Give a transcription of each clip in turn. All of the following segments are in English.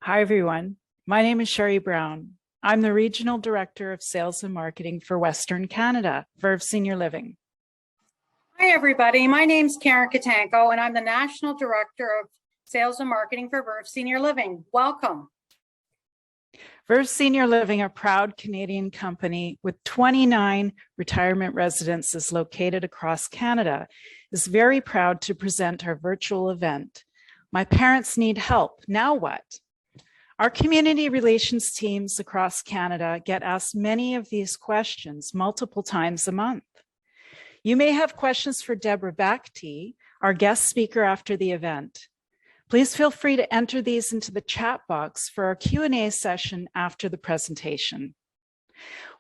Hi, everyone. My name is Sherry Brown. I'm the Regional Director of Sales and Marketing for Western Canada, Verve Senior Living. Hi, everybody. My name's Karen Katanko, and I'm the National Director of Sales and Marketing for Verve Senior Living. Welcome. Verve Senior Living, a proud Canadian company with 29 retirement residences located across Canada, is very proud to present our virtual event. My parents need help. Now what? Our community relations teams across Canada get asked many of these questions multiple times a month. You may have questions for Deborah Bakti, our guest speaker after the event. Please feel free to enter these into the chat box for our Q&A session after the presentation.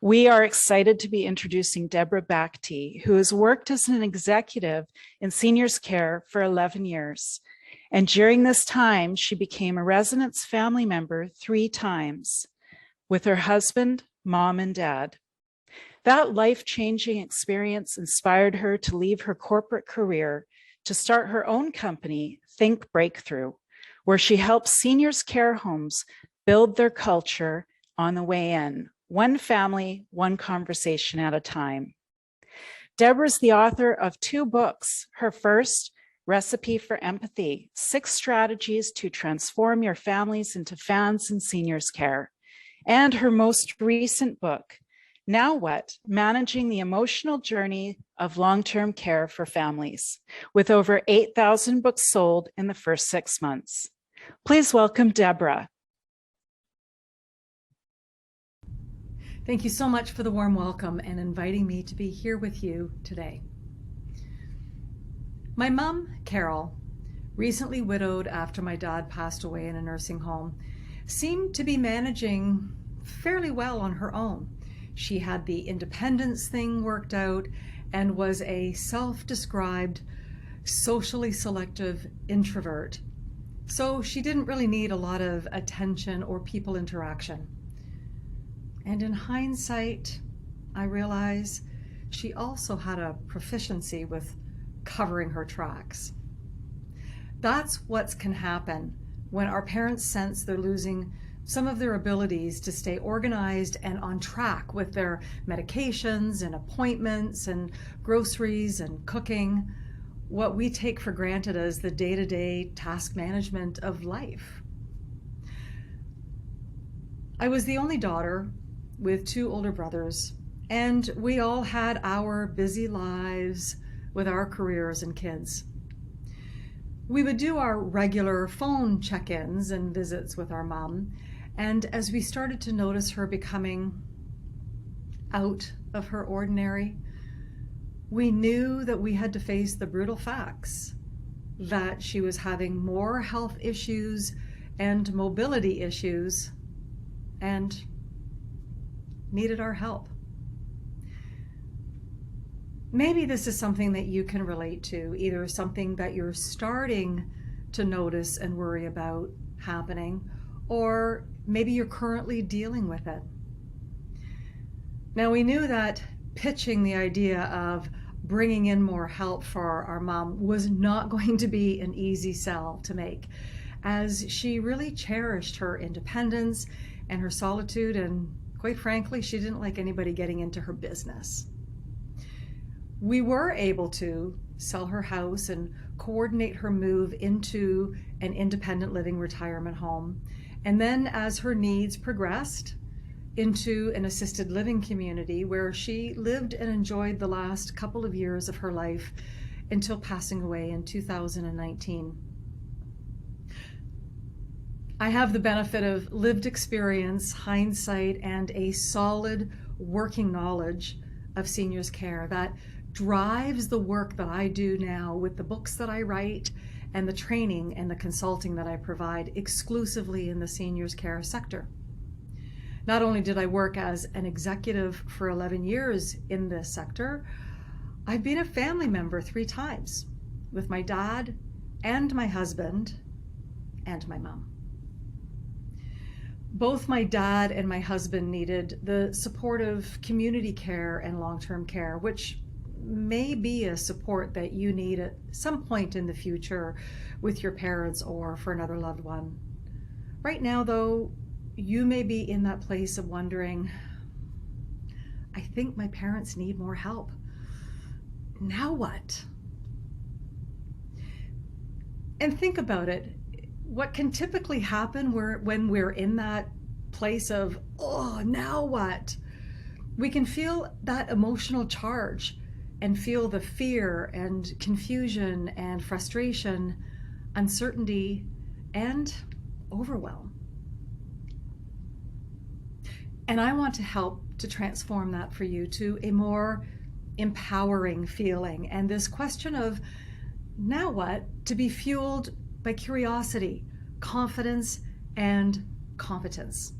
We are excited to be introducing Deborah Bakti, who has worked as an executive in seniors care for 11 years. And during this time, she became a residence family member 3 times with her husband, mom, and dad. That life-changing experience inspired her to leave her corporate career to start her own company, Think Breakthrough, where she helps seniors care homes build their culture on the way in, one family, one conversation at a time. Deborah's the author of 2 books. Her first, Recipe for Empathy, 6 strategies to transform your families into fans in seniors care, and her most recent book, Now What? Managing the Emotional Journey of Long-Term Care for Families, with over 8,000 books sold in the first 6 months. Please welcome Deborah. Thank you so much for the warm welcome and inviting me to be here with you today. My mom, Carol, recently widowed after my dad passed away in a nursing home, seemed to be managing fairly well on her own. She had the independence thing worked out and was a self-described socially selective introvert. So she didn't really need a lot of attention or people interaction. And in hindsight, I realize she also had a proficiency with covering her tracks. That's what can happen when our parents sense they're losing some of their abilities to stay organized and on track with their medications and appointments and groceries and cooking, what we take for granted as the day-to-day task management of life. I was the only daughter with 2 older brothers, and we all had our busy lives with our careers and kids. We would do our regular phone check-ins and visits with our mom, and as we started to notice her becoming out of her ordinary, we knew that we had to face the brutal facts that she was having more health issues and mobility issues and needed our help. Maybe this is something that you can relate to, either something that you're starting to notice and worry about happening, or maybe you're currently dealing with it. Now, we knew that pitching the idea of bringing in more help for our mom was not going to be an easy sell to make, as she really cherished her independence and her solitude, and quite frankly, she didn't like anybody getting into her business. We were able to sell her house and coordinate her move into an independent living retirement home. And then as her needs progressed, into an assisted living community where she lived and enjoyed the last couple of years of her life until passing away in 2019. I have the benefit of lived experience, hindsight, and a solid working knowledge of seniors care that drives the work that I do now with the books that I write and the training and the consulting that I provide exclusively in the seniors care sector. Not only did I work as an executive for 11 years in this sector, I've been a family member 3 times with my dad and my husband and my mom. Both my dad and my husband needed the support of community care and long-term care, which may be a support that you need at some point in the future with your parents or for another loved one. Right now, though, you may be in that place of wondering, I think my parents need more help. Now what? And think about it. What can typically happen when we're in that place of, oh, now what? We can feel that emotional charge and feel the fear and confusion and frustration, uncertainty, and overwhelm. And I want to help to transform that for you to a more empowering feeling. And this question of now what, to be fueled by curiosity, confidence, and competence.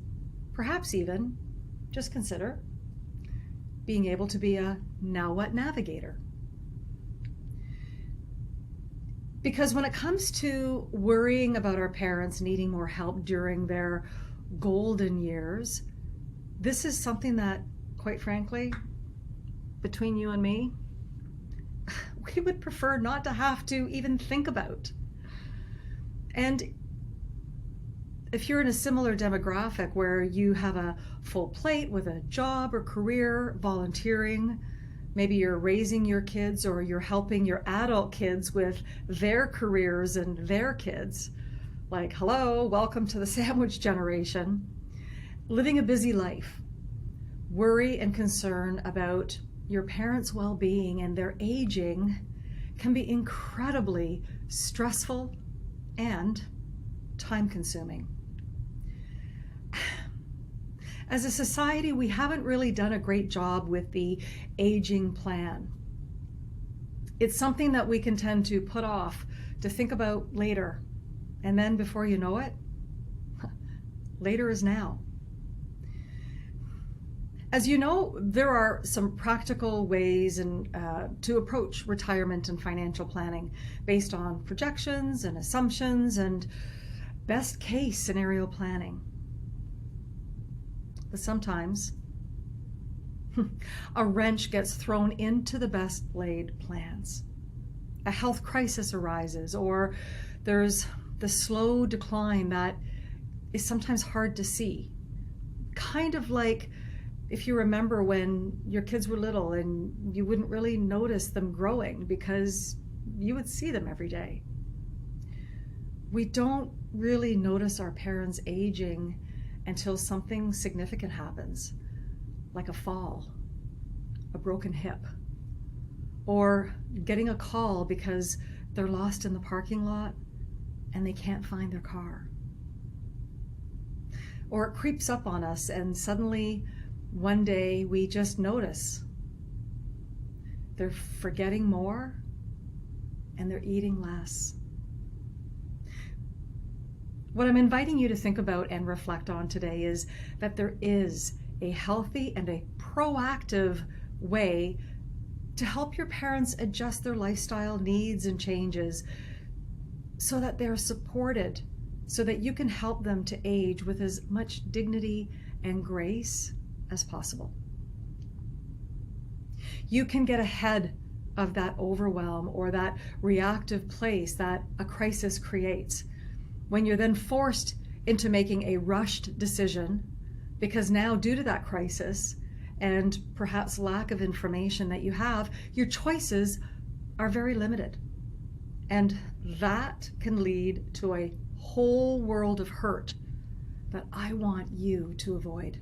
Perhaps even, just consider, being able to be a now what navigator. Because when it comes to worrying about our parents needing more help during their golden years, this is something that, quite frankly, between you and me, we would prefer not to have to even think about. And if you're in a similar demographic where you have a full plate with a job or career, volunteering, maybe you're raising your kids or you're helping your adult kids with their careers and their kids, like, hello, welcome to the sandwich generation, living a busy life, worry and concern about your parents' well-being and their aging can be incredibly stressful and time-consuming. As a society, we haven't really done a great job with the aging plan. It's something that we can tend to put off, to think about later. And then before you know it, later is now. As you know, there are some practical ways to approach retirement and financial planning based on projections and assumptions and best case scenario planning. But sometimes a wrench gets thrown into the best laid plans. A health crisis arises, or there's the slow decline that is sometimes hard to see. Kind of like if you remember when your kids were little and you wouldn't really notice them growing because you would see them every day. We don't really notice our parents aging until something significant happens, like a fall, a broken hip, or getting a call because they're lost in the parking lot and they can't find their car. Or it creeps up on us and suddenly one day we just notice they're forgetting more and they're eating less. What I'm inviting you to think about and reflect on today is that there is a healthy and a proactive way to help your parents adjust their lifestyle needs and changes so that they're supported, so that you can help them to age with as much dignity and grace as possible. You can get ahead of that overwhelm or that reactive place that a crisis creates when you're then forced into making a rushed decision because now, due to that crisis and perhaps lack of information that you have, your choices are very limited. And that can lead to a whole world of hurt that I want you to avoid.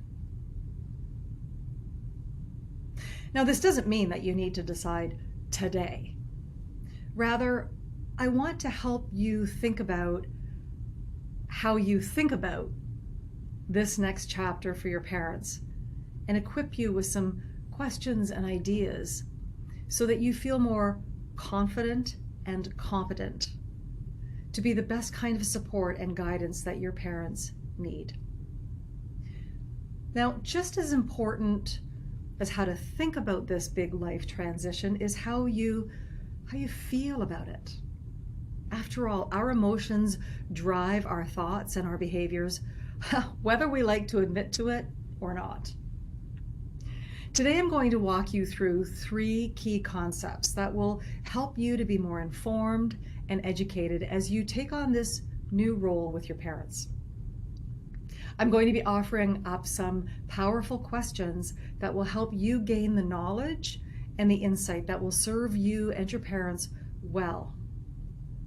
Now, this doesn't mean that you need to decide today. Rather, I want to help you think about how you think about this next chapter for your parents and equip you with some questions and ideas so that you feel more confident and competent to be the best kind of support and guidance that your parents need. Now, just as important as how to think about this big life transition is how you feel about it. After all, our emotions drive our thoughts and our behaviors, whether we like to admit to it or not. Today, I'm going to walk you through 3 key concepts that will help you to be more informed and educated as you take on this new role with your parents. I'm going to be offering up some powerful questions that will help you gain the knowledge and the insight that will serve you and your parents well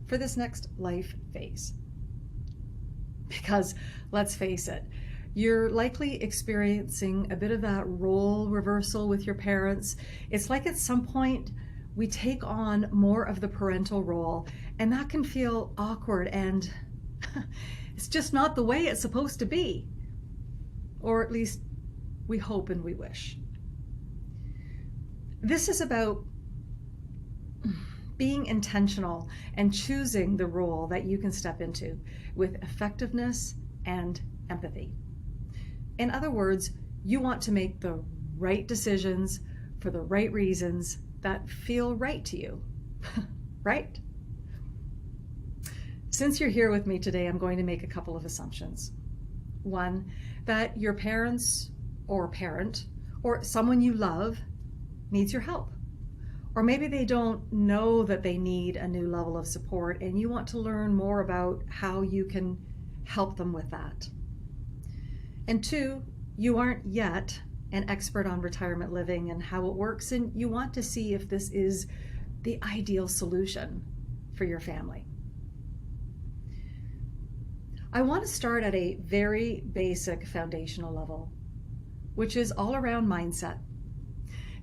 for this next life phase. Because let's face it, you're likely experiencing a bit of that role reversal with your parents. It's like at some point we take on more of the parental role, and that can feel awkward, and it's just not the way it's supposed to be. Or at least we hope and we wish. This is about being intentional and choosing the role that you can step into with effectiveness and empathy. In other words, you want to make the right decisions for the right reasons that feel right to you, right? Since you're here with me today, I'm going to make a couple of assumptions. One, that your parents or parent or someone you love needs your help. Or maybe they don't know that they need a new level of support and you want to learn more about how you can help them with that. And two, you aren't yet an expert on retirement living and how it works, and you want to see if this is the ideal solution for your family. I want to start at a very basic foundational level, which is all around mindset.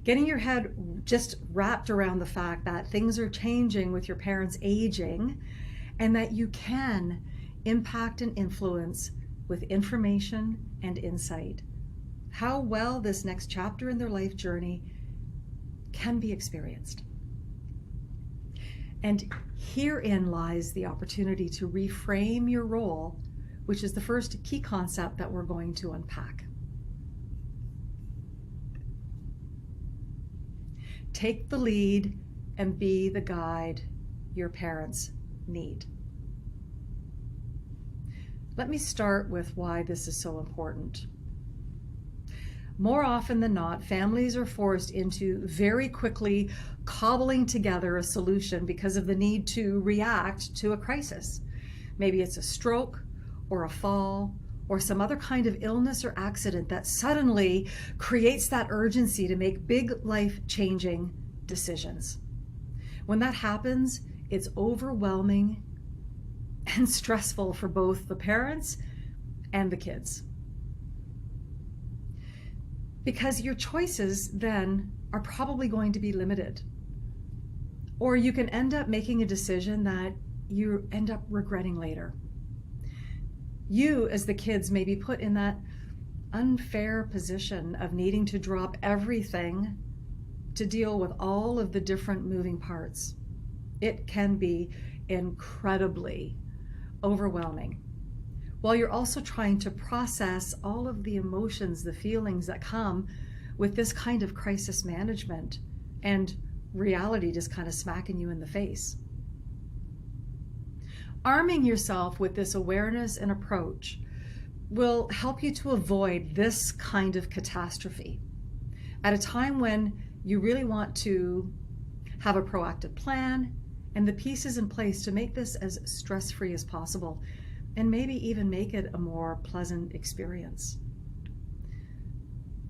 Getting your head just wrapped around the fact that things are changing with your parents aging and that you can impact and influence with information and insight how well this next chapter in their life journey can be experienced. And herein lies the opportunity to reframe your role, which is the first key concept that we're going to unpack. Take the lead and be the guide your parents need. Let me start with why this is so important. More often than not, families are forced into very quickly cobbling together a solution because of the need to react to a crisis. Maybe it's a stroke or a fall or some other kind of illness or accident that suddenly creates that urgency to make big life-changing decisions. When that happens, it's overwhelming and stressful for both the parents and the kids. Because your choices then are probably going to be limited. Or you can end up making a decision that you end up regretting later. You, as the kids, may be put in that unfair position of needing to drop everything to deal with all of the different moving parts. It can be incredibly overwhelming, while you're also trying to process all of the emotions, the feelings that come with this kind of crisis management and reality just kind of smacking you in the face. Arming yourself with this awareness and approach will help you to avoid this kind of catastrophe at a time when you really want to have a proactive plan and the pieces in place to make this as stress-free as possible, and maybe even make it a more pleasant experience.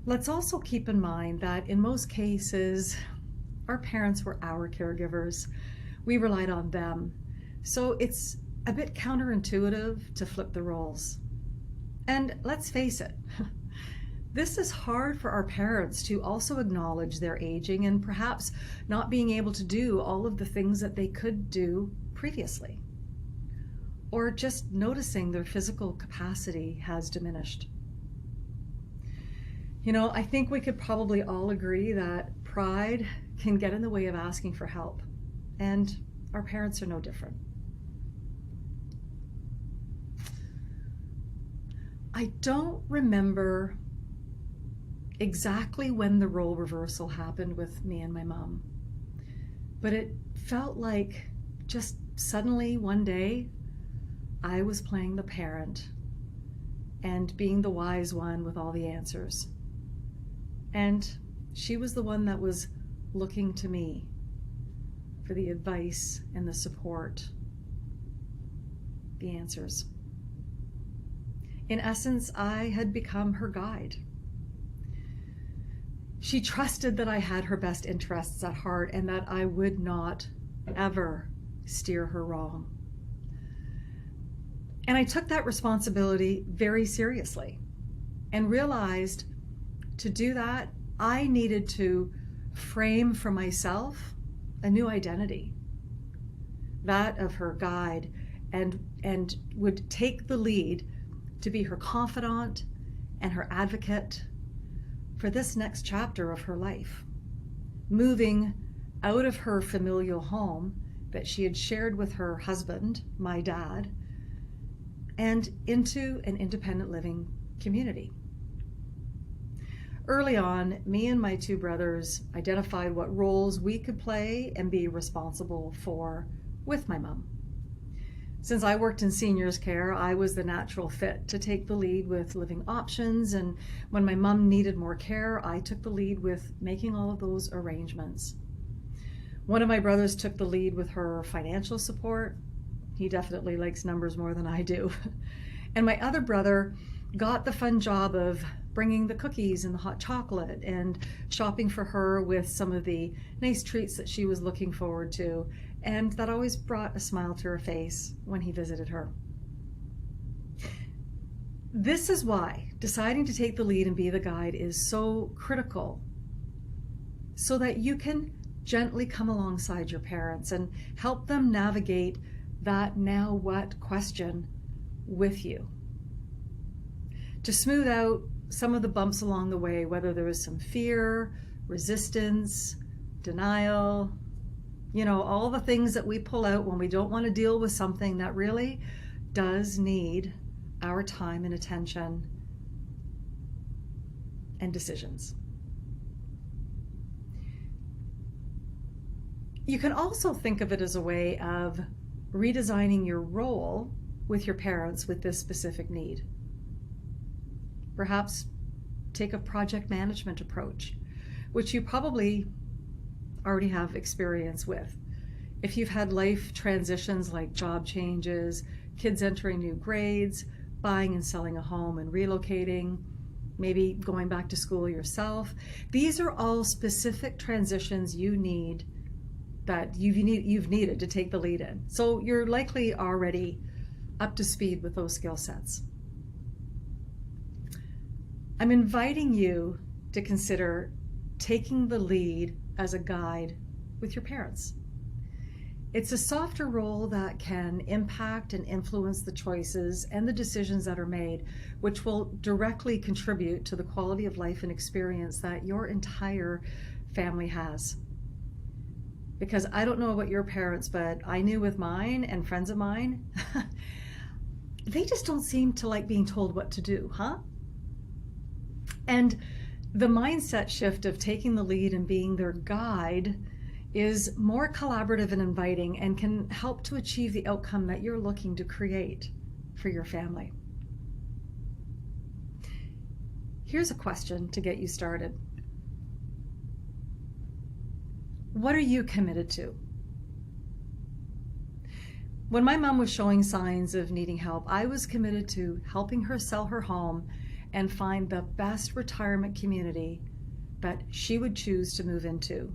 Let's also keep in mind that in most cases, our parents were our caregivers. We relied on them. So it's a bit counterintuitive to flip the roles. And let's face it, this is hard for our parents to also acknowledge their aging and perhaps not being able to do all of the things that they could do previously, or just noticing their physical capacity has diminished. You know, I think we could probably all agree that pride can get in the way of asking for help, and our parents are no different. I don't remember exactly when the role reversal happened with me and my mom, but it felt like just suddenly one day I was playing the parent and being the wise one with all the answers. And she was the one that was looking to me for the advice and the support, the answers. In essence, I had become her guide. She trusted that I had her best interests at heart and that I would not ever steer her wrong. And I took that responsibility very seriously and realized to do that, I needed to frame for myself a new identity, that of her guide, and would take the lead to be her confidant and her advocate for this next chapter of her life, moving out of her familial home that she had shared with her husband, my dad, and into an independent living community. Early on, me and my two brothers identified what roles we could play and be responsible for with my mom. Since I worked in seniors care, I was the natural fit to take the lead with living options, and when my mom needed more care, I took the lead with making all of those arrangements. One of my brothers took the lead with her financial support. He definitely likes numbers more than I do. And my other brother got the fun job of bringing the cookies and the hot chocolate and shopping for her with some of the nice treats that she was looking forward to. And that always brought a smile to her face when he visited her. This is why deciding to take the lead and be the guide is so critical, so that you can gently come alongside your parents and help them navigate that now what question with you. To smooth out some of the bumps along the way, whether there is some fear, resistance, denial, all the things that we pull out when we don't want to deal with something that really does need our time and attention and decisions. You can also think of it as a way of redesigning your role with your parents with this specific need. Perhaps take a project management approach, which you probably already have experience with. If you've had life transitions like job changes, kids entering new grades, buying and selling a home and relocating, maybe going back to school yourself, these are all specific transitions you've needed to take the lead in. So you're likely already up to speed with those skill sets. I'm inviting you to consider taking the lead as a guide with your parents. It's a softer role that can impact and influence the choices and the decisions that are made, which will directly contribute to the quality of life and experience that your entire family has. Because I don't know about your parents, but I knew with mine and friends of mine, they just don't seem to like being told what to do, huh? And the mindset shift of taking the lead and being their guide is more collaborative and inviting and can help to achieve the outcome that you're looking to create for your family. Here's a question to get you started. What are you committed to? When my mom was showing signs of needing help, I was committed to helping her sell her home and find the best retirement community that she would choose to move into,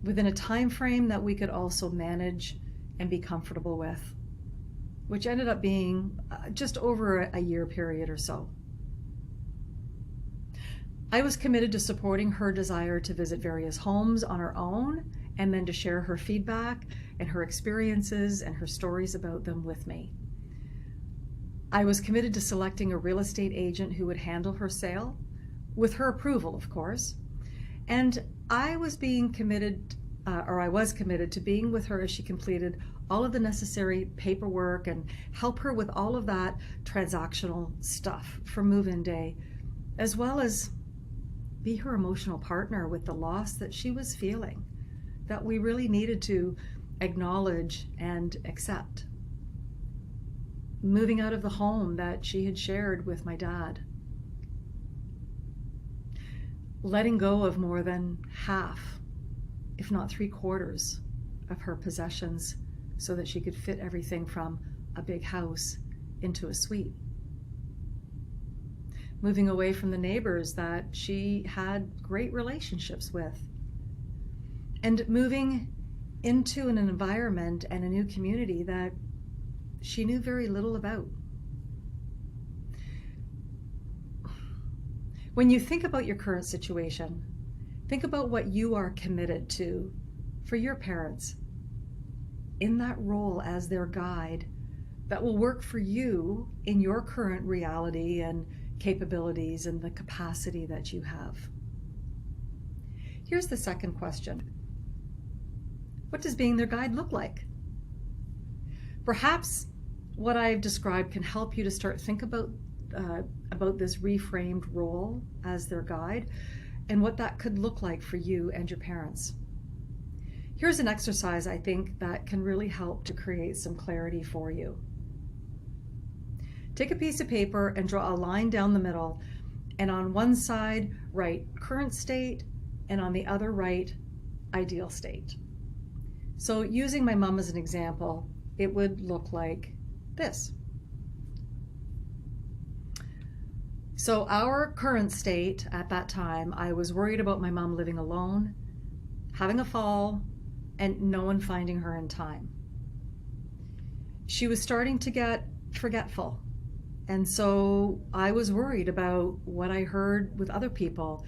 within a time frame that we could also manage and be comfortable with, which ended up being just over a year period or so. I was committed to supporting her desire to visit various homes on her own and then to share her feedback and her experiences and her stories about them with me. I was committed to selecting a real estate agent who would handle her sale, with her approval, of course. And I was committed to being with her as she completed all of the necessary paperwork and help her with all of that transactional stuff for move-in day, as well as be her emotional partner with the loss that she was feeling, that we really needed to acknowledge and accept. Moving out of the home that she had shared with my dad. Letting go of more than half, if not 3/4 of her possessions so that she could fit everything from a big house into a suite. moving away from the neighbors that she had great relationships with, and moving into an environment and a new community that she knew very little about. When you think about your current situation, think about what you are committed to for your parents in that role as their guide that will work for you in your current reality and capabilities and the capacity that you have. Here's the second question. What does being their guide look like? Perhaps what I've described can help you to start think about this reframed role as their guide and what that could look like for you and your parents. Here's an exercise I think that can really help to create some clarity for you. Take a piece of paper and draw a line down the middle, and on one side write current state, and on the other write ideal state. So using my mom as an example, it would look like this. So our current state at that time, I was worried about my mom living alone, having a fall, and no one finding her in time. She was starting to get forgetful. And so I was worried about what I heard with other people,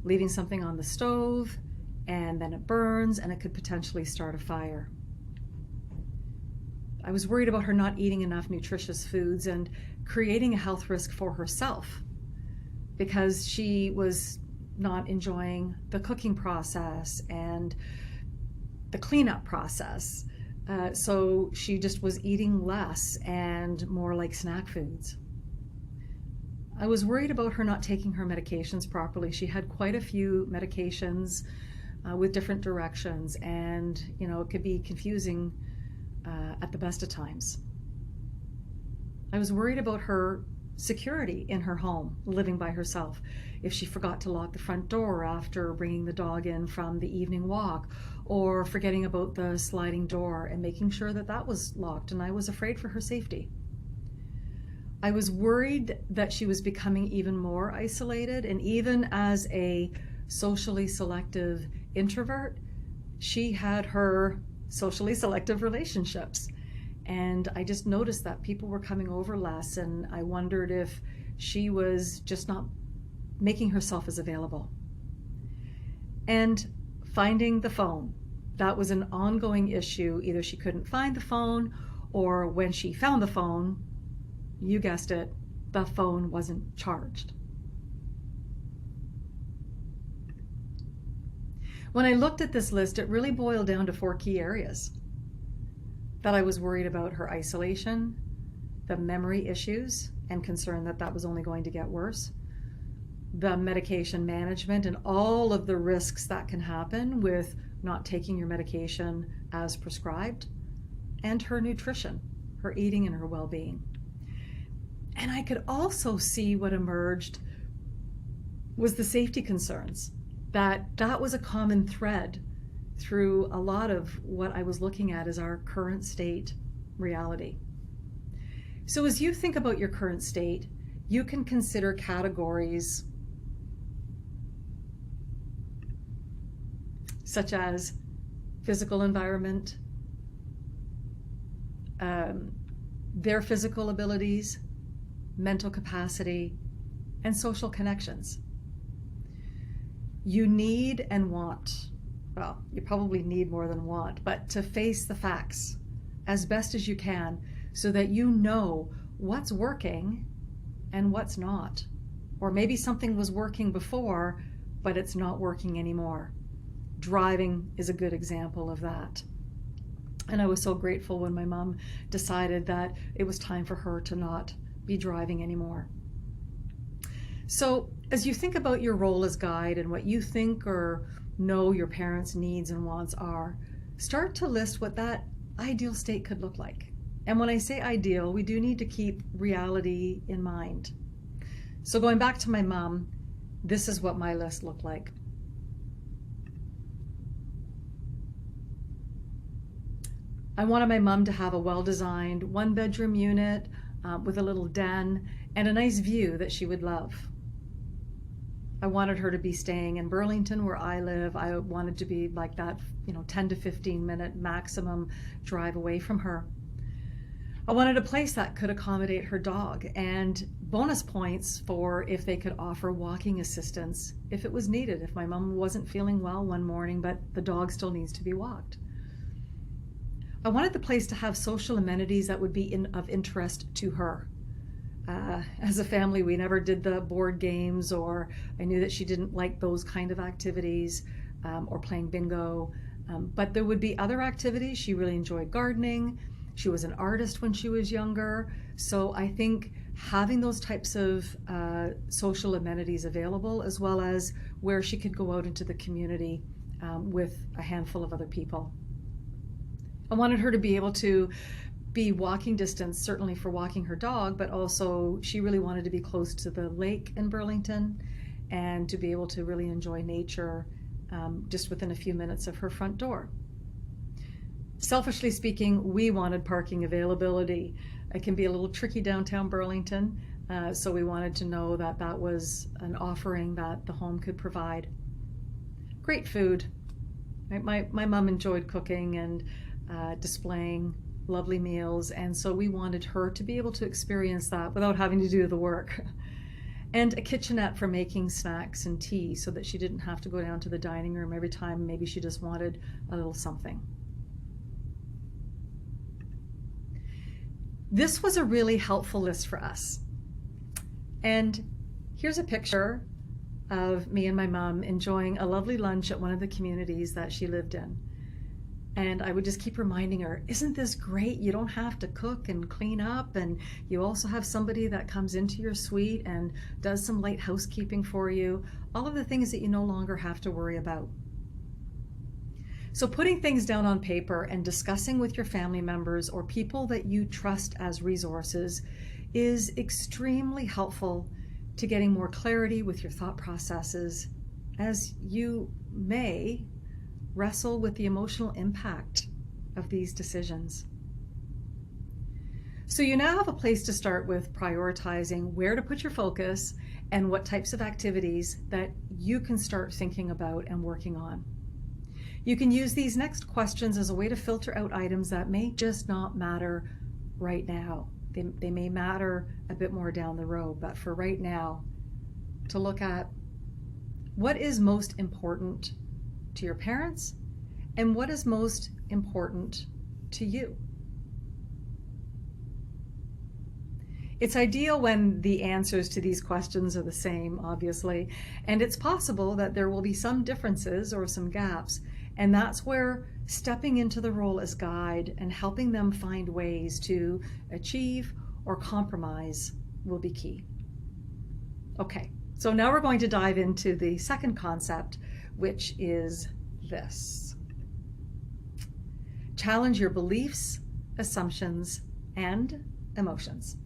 leaving something on the stove, and then it burns, and it could potentially start a fire. I was worried about her not eating enough nutritious foods and creating a health risk for herself because she was not enjoying the cooking process and the cleanup process. So she just was eating less and more like snack foods. I was worried about her not taking her medications properly. She had quite a few medications with different directions, and it could be confusing at the best of times. I was worried about her security in her home, living by herself. If she forgot to lock the front door after bringing the dog in from the evening walk, or forgetting about the sliding door and making sure that that was locked, and I was afraid for her safety. I was worried that she was becoming even more isolated, and even as a socially selective introvert, she had her socially selective relationships. And I just noticed that people were coming over less, and I wondered if she was just not making herself as available. And finding the phone, that was an ongoing issue. Either she couldn't find the phone, or when she found the phone, you guessed it, the phone wasn't charged. When I looked at this list, it really boiled down to 4 key areas. That I was worried about her isolation, the memory issues, and concerned that that was only going to get worse, the medication management and all of the risks that can happen with not taking your medication as prescribed, and her nutrition, her eating, and her well-being. And I could also see what emerged was the safety concerns, that was a common thread through a lot of what I was looking at as our current state reality. So as you think about your current state, you can consider categories such as physical environment, their physical abilities, mental capacity, and social connections. You need and want, well, you probably need more than want, but to face the facts as best as you can so that you know what's working and what's not. Or maybe something was working before, but it's not working anymore. Driving is a good example of that. And I was so grateful when my mom decided that it was time for her to not be driving anymore. So as you think about your role as guide and what you think or know your parents' needs and wants are, start to list what that ideal state could look like. And when I say ideal, we do need to keep reality in mind. So going back to my mom, this is what my list looked like. I wanted my mom to have a well-designed 1-bedroom unit with a little den and a nice view that she would love. I wanted her to be staying in Burlington where I live. I wanted to be like that, 10 to 15 minute maximum drive away from her. I wanted a place that could accommodate her dog, and bonus points for if they could offer walking assistance if it was needed, if my mom wasn't feeling well one morning, but the dog still needs to be walked. I wanted the place to have social amenities that would be of interest to her. As a family, we never did the board games, or I knew that she didn't like those kind of activities, or playing bingo. But there would be other activities. She really enjoyed gardening. She was an artist when she was younger. So I think having those types of social amenities available, as well as where she could go out into the community with a handful of other people. I wanted her to be able to be walking distance, certainly for walking her dog, but also she really wanted to be close to the lake in Burlington and to be able to really enjoy nature just within a few minutes of her front door. Selfishly speaking, we wanted parking availability. It can be a little tricky downtown Burlington, so we wanted to know that that was an offering that the home could provide. Great food. My mom enjoyed cooking and displaying lovely meals, and so we wanted her to be able to experience that without having to do the work. And a kitchenette for making snacks and tea so that she didn't have to go down to the dining room every time maybe she just wanted a little something. This was a really helpful list for us. And here's a picture of me and my mom enjoying a lovely lunch at one of the communities that she lived in. And I would just keep reminding her, isn't this great? You don't have to cook and clean up, and you also have somebody that comes into your suite and does some light housekeeping for you. All of the things that you no longer have to worry about. So putting things down on paper and discussing with your family members or people that you trust as resources is extremely helpful to getting more clarity with your thought processes, as you may wrestle with the emotional impact of these decisions. So you now have a place to start with prioritizing where to put your focus and what types of activities that you can start thinking about and working on. You can use these next questions as a way to filter out items that may just not matter right now. They may matter a bit more down the road, but for right now, to look at what is most important to your parents and what is most important to you. It's ideal when the answers to these questions are the same, obviously, and it's possible that there will be some differences or some gaps, and that's where stepping into the role as guide and helping them find ways to achieve or compromise will be key. Okay, so now we're going to dive into the second concept, which is this. Challenge your beliefs, assumptions, and emotions.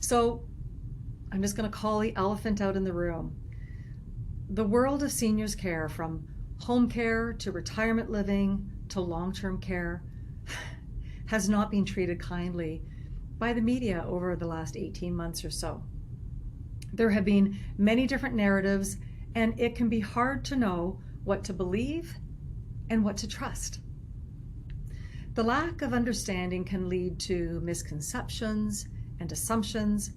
So I'm just going to call the elephant out in the room. The world of seniors care, from home care to retirement living to long-term care, has not been treated kindly by the media over the last 18 months or so. There have been many different narratives, and it can be hard to know what to believe and what to trust. The lack of understanding can lead to misconceptions and assumptions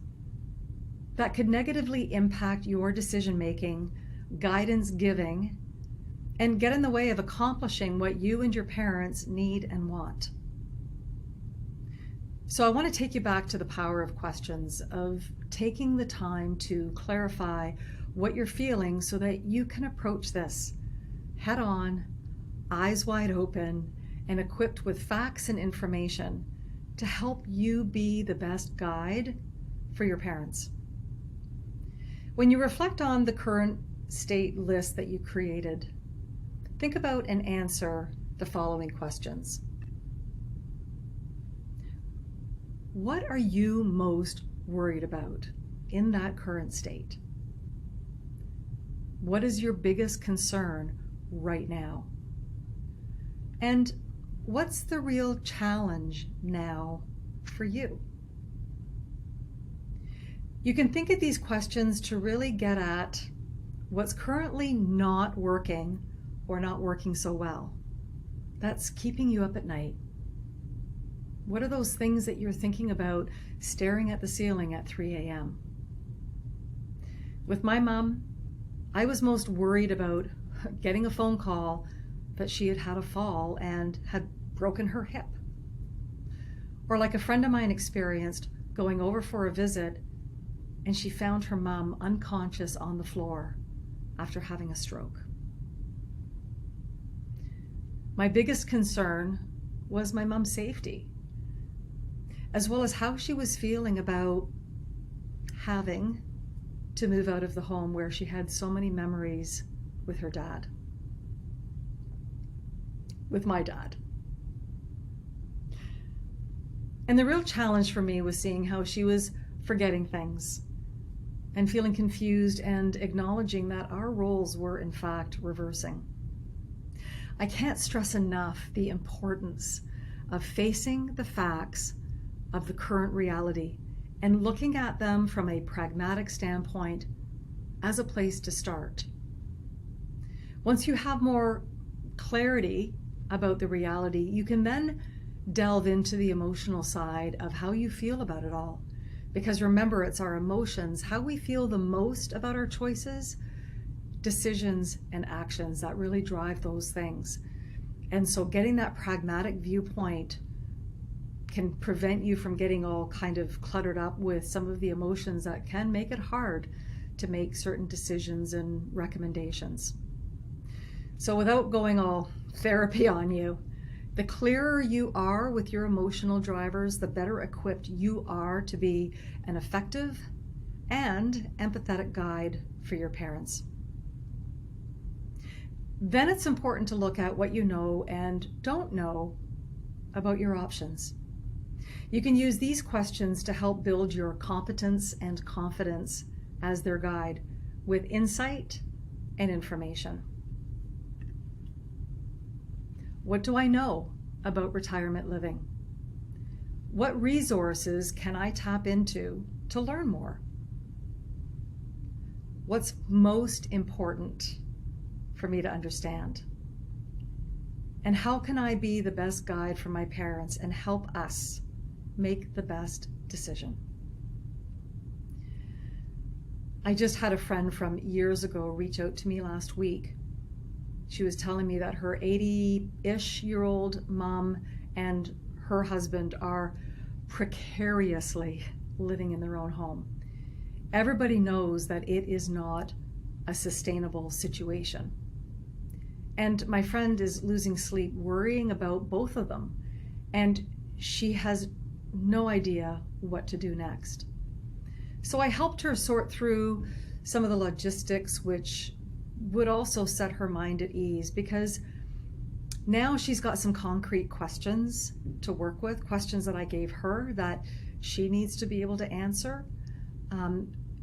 that could negatively impact your decision-making, guidance giving, and get in the way of accomplishing what you and your parents need and want. So I want to take you back to the power of questions, of taking the time to clarify what you're feeling so that you can approach this head on, eyes wide open, and equipped with facts and information to help you be the best guide for your parents. When you reflect on the current state list that you created, think about and answer the following questions. What are you most worried about in that current state? What is your biggest concern right now? And what's the real challenge now for you? You can think of these questions to really get at what's currently not working or not working so well. That's keeping you up at night. What are those things that you're thinking about staring at the ceiling at 3 a.m.? With my mom, I was most worried about getting a phone call that she had had a fall and had broken her hip. Or like a friend of mine experienced, going over for a visit and she found her mom unconscious on the floor after having a stroke. My biggest concern was my mom's safety, as well as how she was feeling about having to move out of the home where she had so many memories with her dad, with my dad. And the real challenge for me was seeing how she was forgetting things and feeling confused and acknowledging that our roles were in fact reversing. I can't stress enough the importance of facing the facts of the current reality and looking at them from a pragmatic standpoint as a place to start. Once you have more clarity about the reality, you can then delve into the emotional side of how you feel about it all. Because remember, it's our emotions, how we feel the most about our choices, decisions, and actions that really drive those things. And so getting that pragmatic viewpoint can prevent you from getting all kind of cluttered up with some of the emotions that can make it hard to make certain decisions and recommendations. So without going all therapy on you, the clearer you are with your emotional drivers, the better equipped you are to be an effective and empathetic guide for your parents. Then it's important to look at what you know and don't know about your options. You can use these questions to help build your competence and confidence as their guide with insight and information. What do I know about retirement living? What resources can I tap into to learn more? What's most important for me to understand? And how can I be the best guide for my parents and help us make the best decision? I just had a friend from years ago reach out to me last week. She was telling me that her 80-ish-year-old mom and her husband are precariously living in their own home. Everybody knows that it is not a sustainable situation. And my friend is losing sleep worrying about both of them. And she has no idea what to do next. So I helped her sort through some of the logistics, which would also set her mind at ease, because now she's got some concrete questions to work with, questions that I gave her that she needs to be able to answer,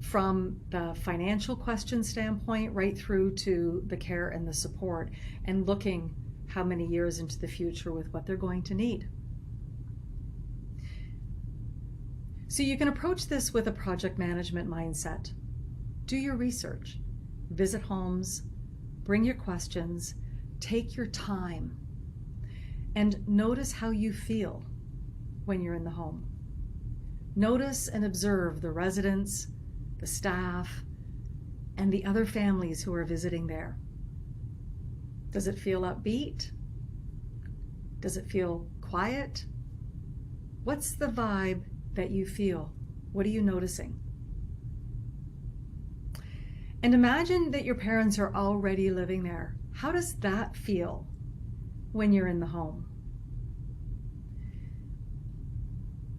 from the financial question standpoint right through to the care and the support, and looking how many years into the future with what they're going to need. So you can approach this with a project management mindset. Do your research. Visit homes, bring your questions, take your time, and notice how you feel when you're in the home. Notice and observe the residents, the staff, and the other families who are visiting there. Does it feel upbeat? Does it feel quiet? What's the vibe that you feel? What are you noticing? And imagine that your parents are already living there. How does that feel when you're in the home?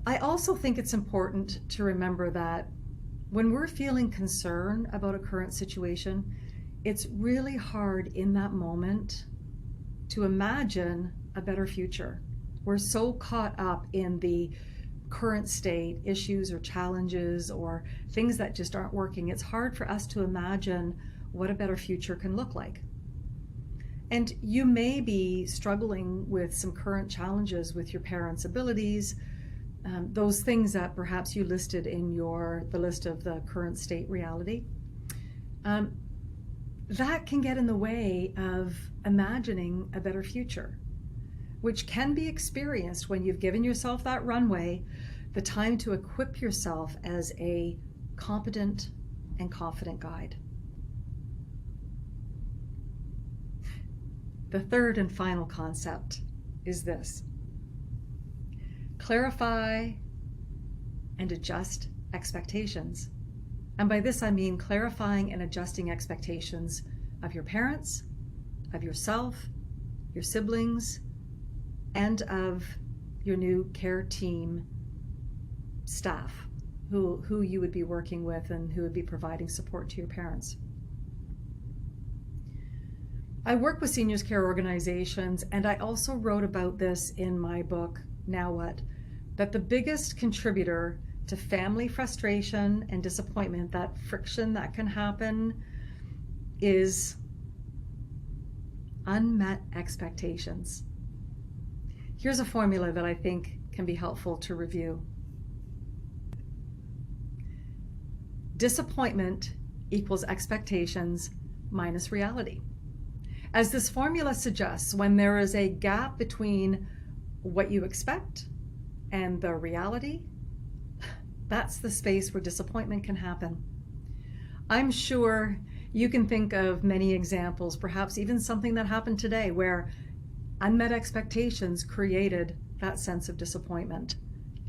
I also think it's important to remember that when we're feeling concern about a current situation, it's really hard in that moment to imagine a better future. We're so caught up in the current state, issues or challenges or things that just aren't working. It's hard for us to imagine what a better future can look like. And you may be struggling with some current challenges with your parents' abilities those things that perhaps you listed in the list of the current state reality, that can get in the way of imagining a better future, which can be experienced when you've given yourself that runway, the time to equip yourself as a competent and confident guide. The third and final concept is this: clarify and adjust expectations. And by this I mean clarifying and adjusting expectations of your parents, of yourself, your siblings, and of your new care team staff who you would be working with and who would be providing support to your parents. I work with seniors care organizations, and I also wrote about this in my book, Now What? That the biggest contributor to family frustration and disappointment, that friction that can happen, is unmet expectations. Here's a formula that I think can be helpful to review. Disappointment equals expectations minus reality. As this formula suggests, when there is a gap between what you expect and the reality, that's the space where disappointment can happen. I'm sure you can think of many examples, perhaps even something that happened today, where unmet expectations created that sense of disappointment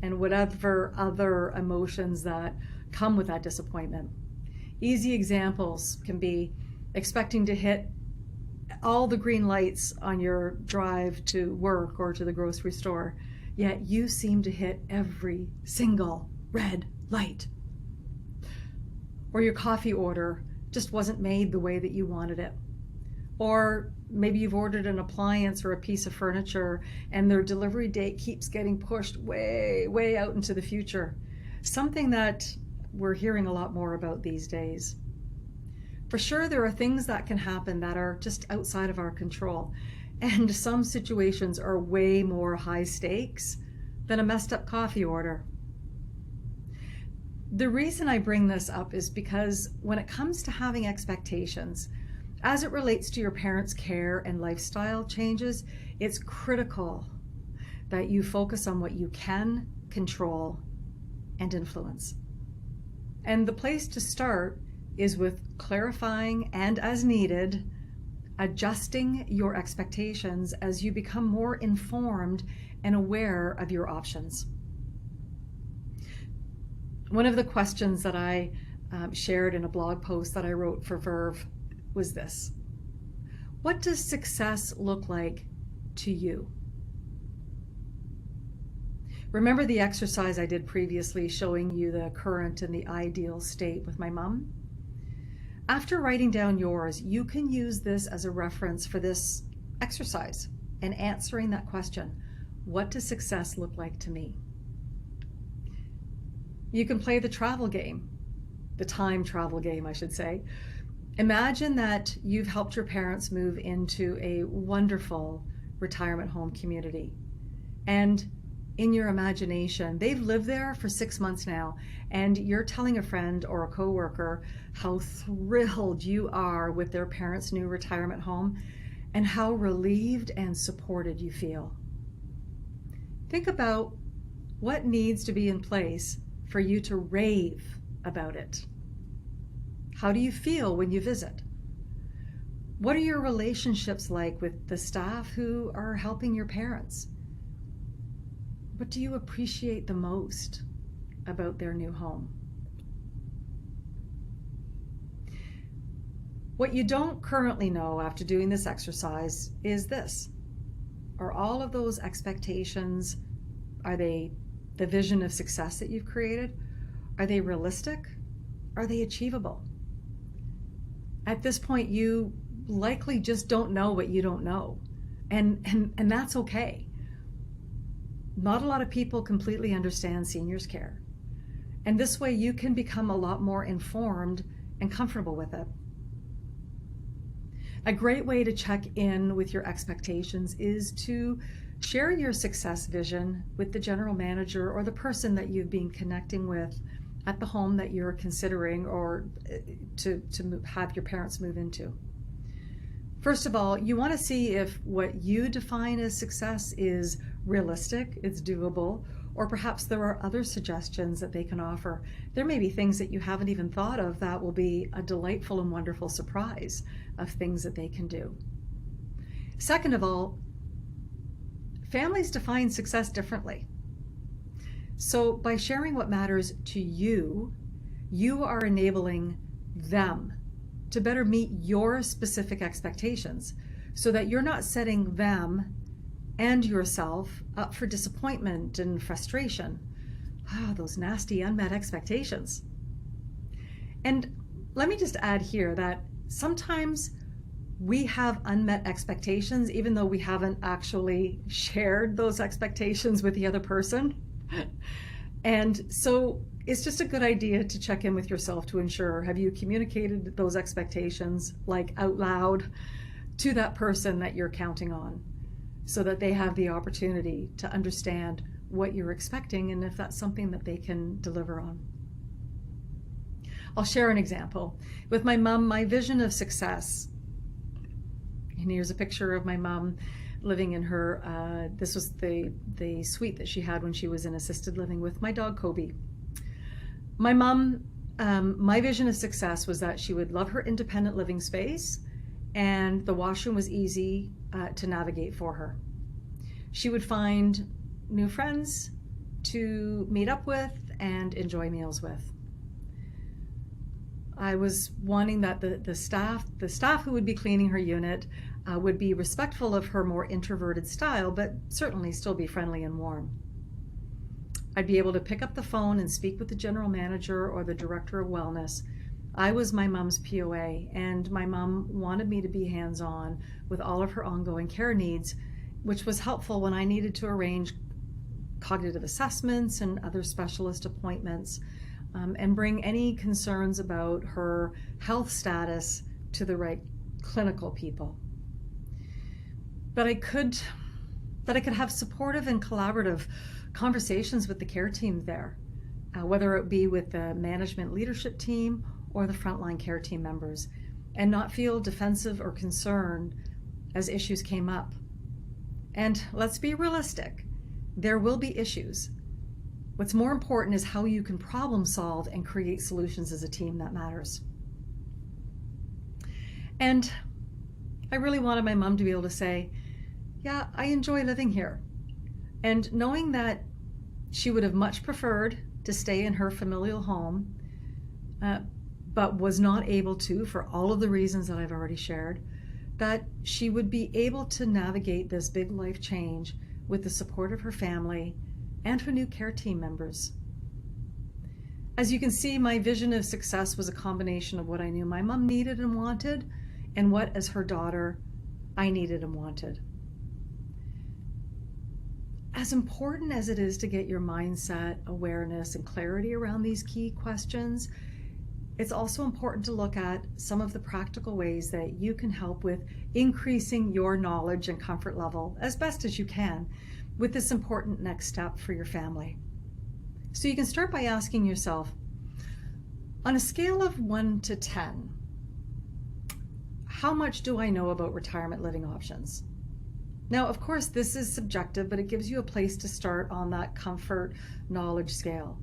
and whatever other emotions that come with that disappointment. Easy examples can be expecting to hit all the green lights on your drive to work or to the grocery store, yet you seem to hit every single red light. Or your coffee order just wasn't made the way that you wanted it. Or maybe you've ordered an appliance or a piece of furniture and their delivery date keeps getting pushed way, way out into the future. Something that we're hearing a lot more about these days. For sure, there are things that can happen that are just outside of our control. And some situations are way more high stakes than a messed up coffee order. The reason I bring this up is because when it comes to having expectations, as it relates to your parents' care and lifestyle changes, it's critical that you focus on what you can control and influence. And the place to start is with clarifying and, as needed, adjusting your expectations as you become more informed and aware of your options. One of the questions that I shared in a blog post that I wrote for Verve was this: what does success look like to you? Remember the exercise I did previously showing you the current and the ideal state with my mom? After writing down yours, you can use this as a reference for this exercise and answering that question: what does success look like to me? You can play the travel game, the time travel game, I should say. Imagine that you've helped your parents move into a wonderful retirement home community. And in your imagination, they've lived there for 6 months now, and you're telling a friend or a coworker how thrilled you are with their parents' new retirement home and how relieved and supported you feel. Think about what needs to be in place for you to rave about it. How do you feel when you visit? What are your relationships like with the staff who are helping your parents? What do you appreciate the most about their new home? What you don't currently know after doing this exercise is this: are all of those expectations, are they the vision of success that you've created? Are they realistic? Are they achievable? At this point, you likely just don't know what you don't know. And that's okay. Not a lot of people completely understand seniors care. And this way you can become a lot more informed and comfortable with it. A great way to check in with your expectations is to Share your success vision with the general manager or the person that you've been connecting with at the home that you're considering or to have your parents move into. First of all, you want to see if what you define as success is realistic, it's doable, or perhaps there are other suggestions that they can offer. There may be things that you haven't even thought of that will be a delightful and wonderful surprise of things that they can do. Second of all, families define success differently. So by sharing what matters to you, you are enabling them to better meet your specific expectations so that you're not setting them and yourself up for disappointment and frustration. Those nasty unmet expectations. And let me just add here that sometimes we have unmet expectations even though we haven't actually shared those expectations with the other person. And so it's just a good idea to check in with yourself to ensure, have you communicated those expectations like out loud to that person that you're counting on so that they have the opportunity to understand what you're expecting and if that's something that they can deliver on. I'll share an example. With my mom, my vision of success, and here's a picture of my mom living in her, this was the suite that she had when she was in assisted living with my dog, Kobe. My mom, my vision of success was that she would love her independent living space and the washroom was easy to navigate for her. She would find new friends to meet up with and enjoy meals with. I was wanting that the staff who would be cleaning her unit would be respectful of her more introverted style, but certainly still be friendly and warm. I'd be able to pick up the phone and speak with the general manager or the director of wellness. I was my mom's POA, and my mom wanted me to be hands-on with all of her ongoing care needs, which was helpful when I needed to arrange cognitive assessments and other specialist appointments, and bring any concerns about her health status to the right clinical people. But I could have supportive and collaborative conversations with the care team there, whether it be with the management leadership team or the frontline care team members, and not feel defensive or concerned as issues came up. And let's be realistic, there will be issues. What's more important is how you can problem solve and create solutions as a team that matters. And I really wanted my mom to be able to say, yeah, I enjoy living here. And knowing that she would have much preferred to stay in her familial home, but was not able to for all of the reasons that I've already shared, that she would be able to navigate this big life change with the support of her family and her new care team members. As you can see, my vision of success was a combination of what I knew my mom needed and wanted, and what, as her daughter, I needed and wanted. As important as it is to get your mindset, awareness, and clarity around these key questions, it's also important to look at some of the practical ways that you can help with increasing your knowledge and comfort level as best as you can with this important next step for your family. So you can start by asking yourself, on a scale of 1 to 10, how much do I know about retirement living options? Now, of course, this is subjective, but it gives you a place to start on that comfort knowledge scale.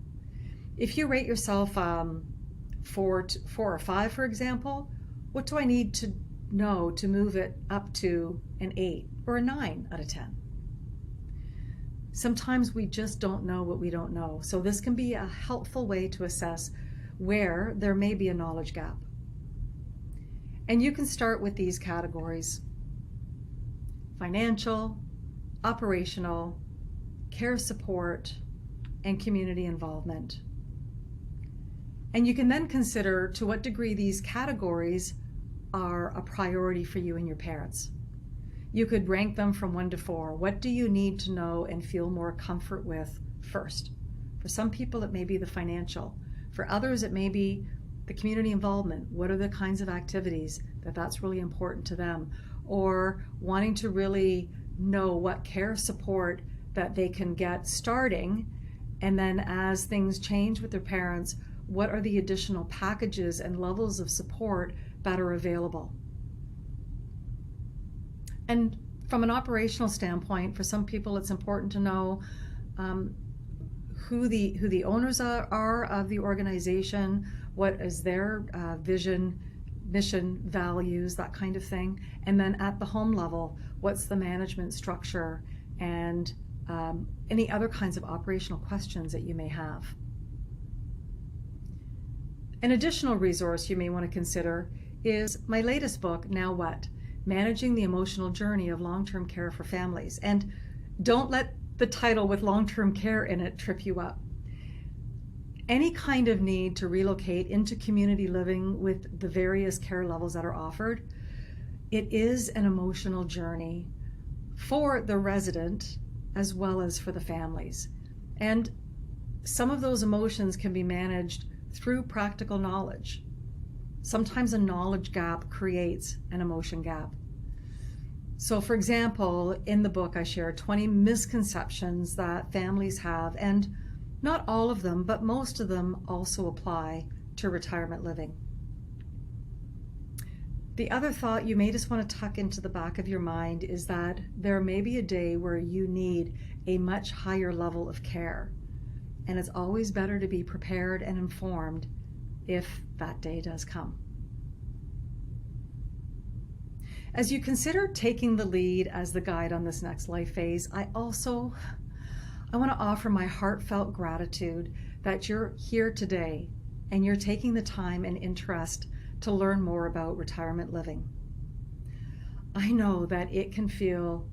If you rate yourself 4 or 5, for example, what do I need to know to move it up to an 8 or a 9 out of 10? Sometimes we just don't know what we don't know. So this can be a helpful way to assess where there may be a knowledge gap. And you can start with these categories: financial, operational, care support, and community involvement. And you can then consider to what degree these categories are a priority for you and your parents. You could rank them from 1 to 4. What do you need to know and feel more comfort with first? For some people, it may be the financial. For others, it may be the community involvement. What are the kinds of activities that's really important to them? Or wanting to really know what care support that they can get starting, and then as things change with their parents, what are the additional packages and levels of support that are available. And from an operational standpoint, for some people it's important to know who the owners are of the organization, what is their vision, mission, values, that kind of thing. And then at the home level, what's the management structure and any other kinds of operational questions that you may have. An additional resource you may want to consider is my latest book, Now What? Managing the Emotional Journey of Long-Term Care for Families. And don't let the title with long-term care in it trip you up. Any kind of need to relocate into community living with the various care levels that are offered, it is an emotional journey for the resident as well as for the families. And some of those emotions can be managed through practical knowledge. Sometimes a knowledge gap creates an emotion gap. So for example, in the book I share 20 misconceptions that families have, and not all of them, but most of them also apply to retirement living. The other thought you may just want to tuck into the back of your mind is that there may be a day where you need a much higher level of care. And it's always better to be prepared and informed if that day does come. As you consider taking the lead as the guide on this next life phase, I want to offer my heartfelt gratitude that you're here today and you're taking the time and interest to learn more about retirement living. I know that it can feel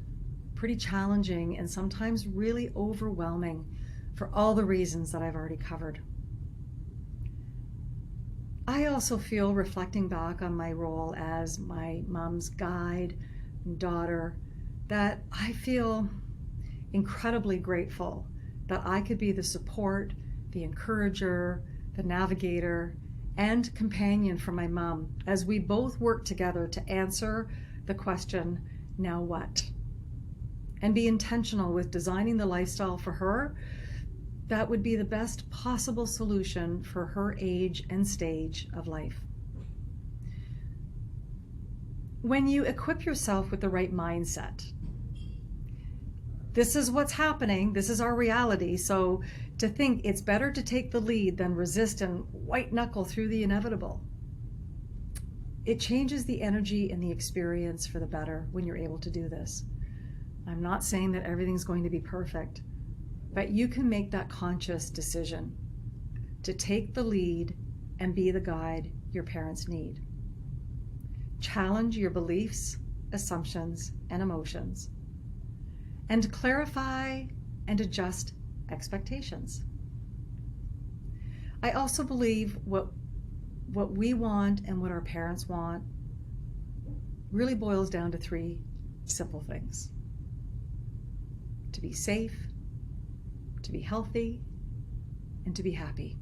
pretty challenging and sometimes really overwhelming for all the reasons that I've already covered. I also feel, reflecting back on my role as my mom's guide and daughter, that I feel incredibly grateful that I could be the support, the encourager, the navigator, and companion for my mom as we both work together to answer the question, now what? And be intentional with designing the lifestyle for her that would be the best possible solution for her age and stage of life. When you equip yourself with the right mindset, this is what's happening, this is our reality, so to think it's better to take the lead than resist and white knuckle through the inevitable. It changes the energy and the experience for the better when you're able to do this. I'm not saying that everything's going to be perfect, but you can make that conscious decision to take the lead and be the guide your parents need. Challenge your beliefs, assumptions, and emotions, and clarify and adjust expectations. I also believe what we want and what our parents want really boils down to three simple things: to be safe, to be healthy, and to be happy.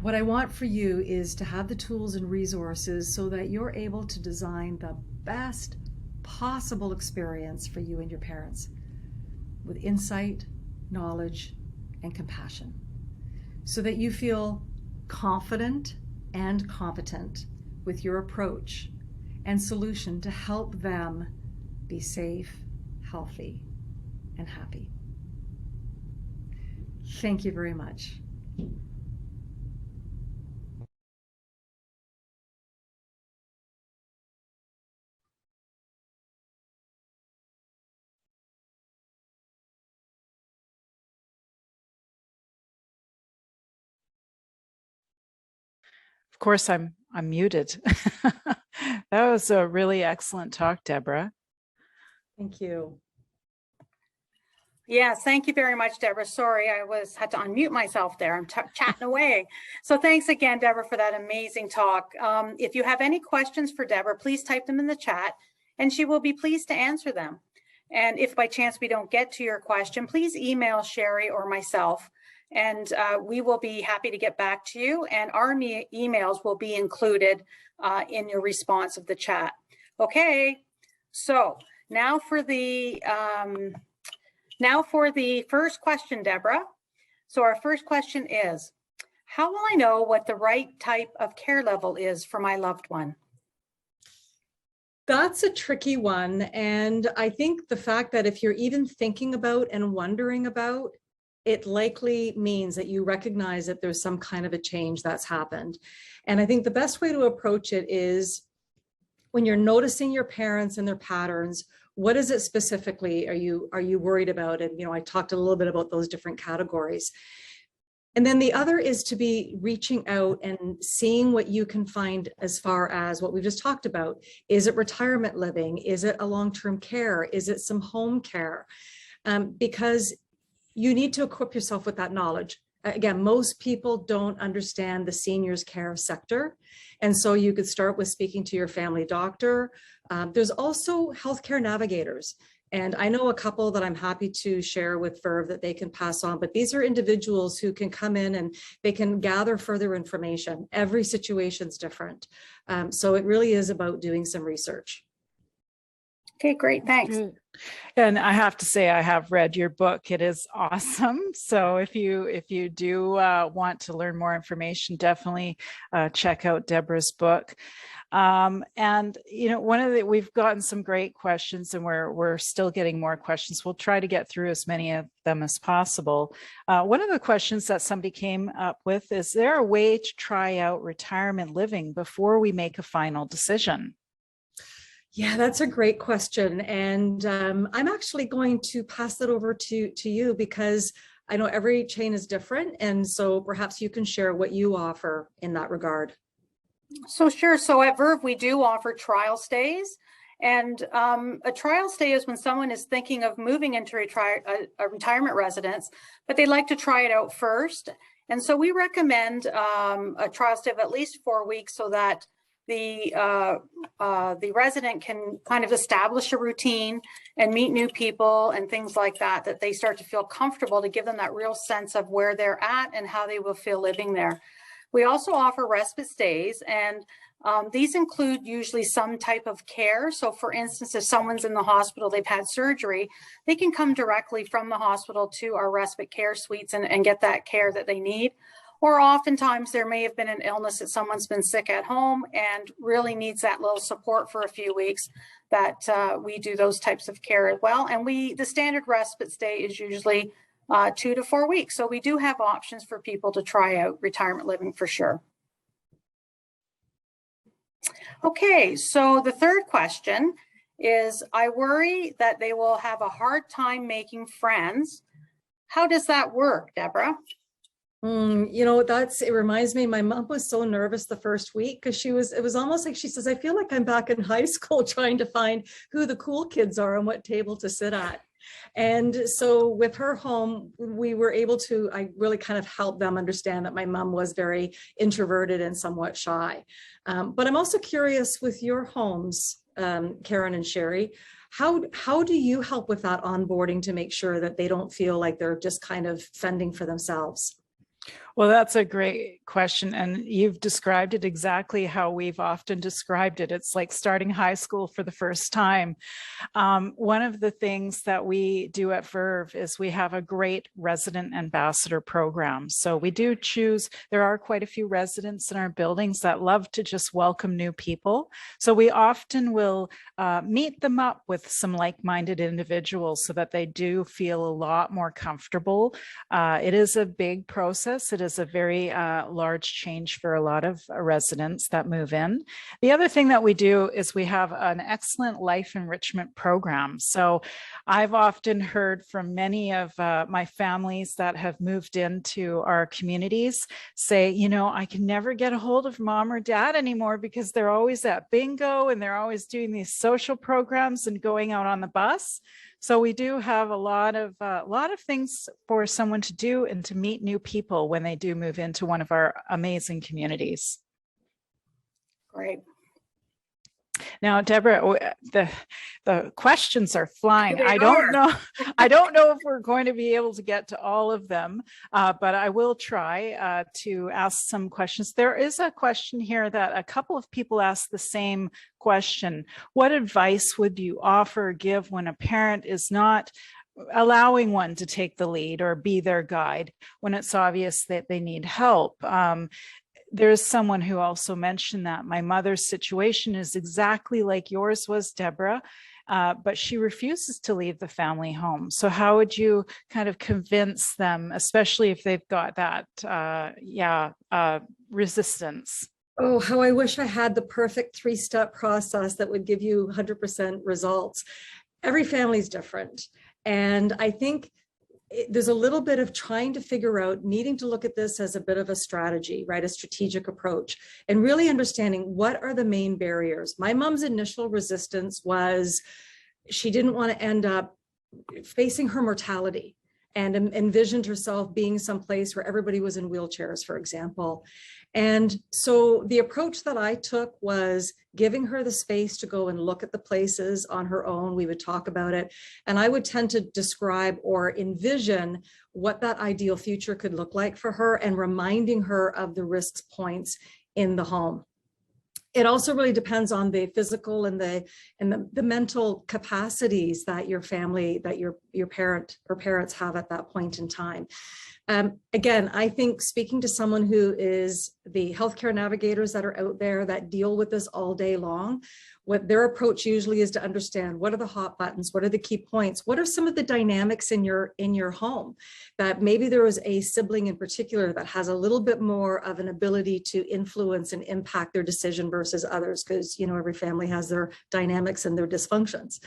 What I want for you is to have the tools and resources so that you're able to design the best possible experience for you and your parents with insight, knowledge, and compassion, so that you feel confident and competent with your approach and solution to help them be safe, healthy, and happy. Thank you very much. Of course, I'm muted. That was a really excellent talk, Deborah. Thank you. Yes, thank you very much, Deborah. Sorry, I had to unmute myself there. I'm chatting away. So thanks again, Deborah, for that amazing talk. If you have any questions for Deborah, please type them in the chat and she will be pleased to answer them. And if by chance we don't get to your question, please email Sherry or myself, and we will be happy to get back to you. And our emails will be included in your response of the chat. Okay, so Now for the first question, Deborah. So our first question is, how will I know what the right type of care level is for my loved one? That's a tricky one. And I think the fact that if you're even thinking about and wondering about, it likely means that you recognize that there's some kind of a change that's happened. And I think the best way to approach it is when you're noticing your parents and their patterns, what is it specifically are you worried about? And, I talked a little bit about those different categories. And then the other is to be reaching out and seeing what you can find as far as what we've just talked about. Is it retirement living? Is it a long-term care? Is it some home care? Because you need to equip yourself with that knowledge. Again, most people don't understand the seniors care sector. And so you could start with speaking to your family doctor. There's also healthcare navigators. And I know a couple that I'm happy to share with Verve that they can pass on, but these are individuals who can come in and they can gather further information. Every situation's different. So it really is about doing some research. Okay, great, thanks. And I have to say, I have read your book. It is awesome. So if you do want to learn more information, definitely check out Deborah's book. And we've gotten some great questions, and we're still getting more questions. We'll try to get through as many of them as possible. One of the questions that somebody came up with is there a way to try out retirement living before we make a final decision? Yeah, that's a great question. And I'm actually going to pass that over to you because I know every chain is different. And so perhaps you can share what you offer in that regard. So sure. So at Verve, we do offer trial stays. And a trial stay is when someone is thinking of moving into a retirement residence, but they'd like to try it out first. And so we recommend a trial stay of at least 4 weeks so that the resident can kind of establish a routine and meet new people and things like that, that they start to feel comfortable, to give them that real sense of where they're at and how they will feel living there. We also offer respite stays, and these include usually some type of care. So for instance, if someone's in the hospital, they've had surgery, they can come directly from the hospital to our respite care suites and get that care that they need. Or oftentimes there may have been an illness that someone's been sick at home and really needs that little support for a few weeks, that we do those types of care as well. And the standard respite stay is usually 2 to 4 weeks. So we do have options for people to try out retirement living for sure. Okay, so the third question is, I worry that they will have a hard time making friends. How does that work, Deborah? It reminds me, my mom was so nervous the first week because it was almost like she says, I feel like I'm back in high school trying to find who the cool kids are and what table to sit at. And so with her home, we were able to, I really kind of helped them understand that my mom was very introverted and somewhat shy. But I'm also curious with your homes, Karen and Sherry, how do you help with that onboarding to make sure that they don't feel like they're just kind of fending for themselves? Well, that's a great question. And you've described it exactly how we've often described it. It's like starting high school for the first time. One of the things that we do at Verve is we have a great resident ambassador program. So we do choose, there are quite a few residents in our buildings that love to just welcome new people. So we often will meet them up with some like-minded individuals so that they do feel a lot more comfortable. It is a big process. It is a very large change for a lot of residents that move in. The other thing that we do is we have an excellent life enrichment program. So I've often heard from many of my families that have moved into our communities say, I can never get a hold of mom or dad anymore because they're always at bingo and they're always doing these social programs and going out on the bus. So we do have a lot of things for someone to do and to meet new people when they do move into one of our amazing communities. Great. Now, Deborah, the questions are flying. They I don't are. know. I don't know if we're going to be able to get to all of them, but I will try to ask some questions. There is a question here that a couple of people asked the same question. What advice would you offer or give when a parent is not allowing one to take the lead or be their guide when it's obvious that they need help? There's someone who also mentioned that my mother's situation is exactly like yours was, Deborah, but she refuses to leave the family home. So how would you kind of convince them, especially if they've got that, resistance? Oh, how I wish I had the perfect 3-step process that would give you 100% results. Every family is different. And I think there's a little bit of trying to figure out, needing to look at this as a bit of a strategy, right? A strategic approach, and really understanding what are the main barriers. My mom's initial resistance was she didn't want to end up facing her mortality and envisioned herself being someplace where everybody was in wheelchairs, for example. And so the approach that I took was giving her the space to go and look at the places on her own. We would talk about it. And I would tend to describe or envision what that ideal future could look like for her and reminding her of the risk points in the home. It also really depends on the physical and the mental capacities that your family, that your parent or parents have at that point in time. Again, I think speaking to someone who is the healthcare navigators that are out there that deal with this all day long, what their approach usually is to understand what are the hot buttons, what are the key points, what are some of the dynamics in your home, that maybe there is a sibling in particular that has a little bit more of an ability to influence and impact their decision versus others, because every family has their dynamics and their dysfunctions.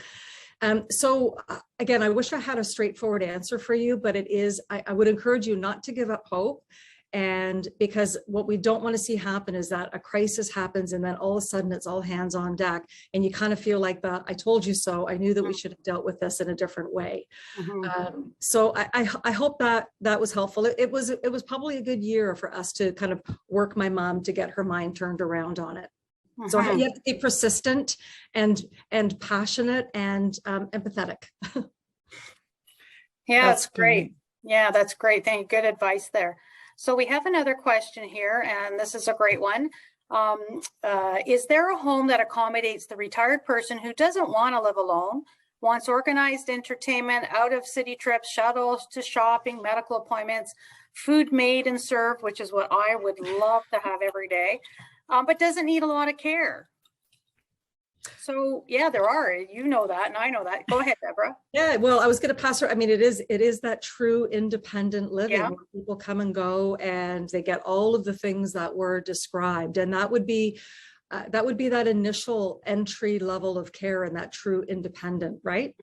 So again, I wish I had a straightforward answer for you, but it is, I would encourage you not to give up hope. And because what we don't want to see happen is that a crisis happens and then all of a sudden it's all hands on deck and you kind of feel like I told you so, I knew that we should have dealt with this in a different way. So I hope that was helpful. It was probably a good year for us to kind of work my mom to get her mind turned around on it. So you have to be persistent and passionate and empathetic. Yeah, that's great. Yeah, that's great. Thank you. Good advice there. So we have another question here, and this is a great one. Is there a home that accommodates the retired person who doesn't want to live alone, wants organized entertainment, out of city trips, shuttles to shopping, medical appointments, food made and served, which is what I would love to have every day, but doesn't need a lot of care? So yeah, there are, that, and I know that. Go ahead, Deborah. Yeah, well, I was going to pass her. I mean, it is that true independent living where people come and go and they get all of the things that were described. And that would be that initial entry level of care and that true independent, right?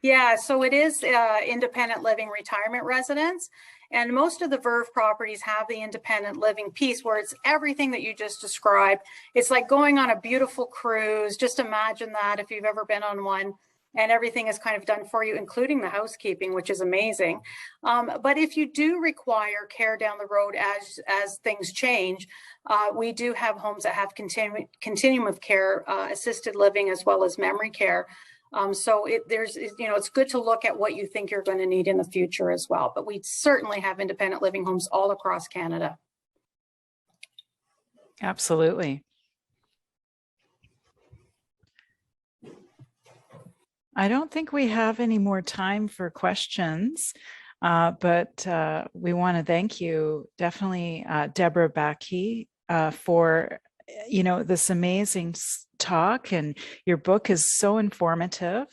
Yeah, so it is independent living retirement residence. And most of the Verve properties have the independent living piece where it's everything that you just described. It's like going on a beautiful cruise. Just imagine that if you've ever been on one, and everything is kind of done for you, including the housekeeping, which is amazing. But if you do require care down the road as things change, we do have homes that have continuum of care, assisted living, as well as memory care. So it's good to look at what you think you're going to need in the future as well. But we certainly have independent living homes all across Canada. Absolutely. I don't think we have any more time for questions, but we want to thank you, definitely, Deborah Bakti, for this amazing talk, and your book is so informative.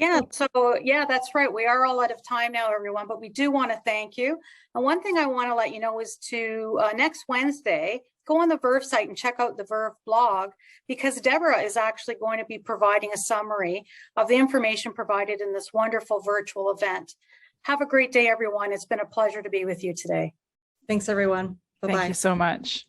Yeah, so yeah, that's right. We are all out of time now, everyone, but we do want to thank you. And one thing I want to let you know is to next Wednesday, go on the Verve site and check out the Verve blog, because Deborah is actually going to be providing a summary of the information provided in this wonderful virtual event. Have a great day, everyone. It's been a pleasure to be with you today. Thanks, everyone. Bye-bye. Thank you so much.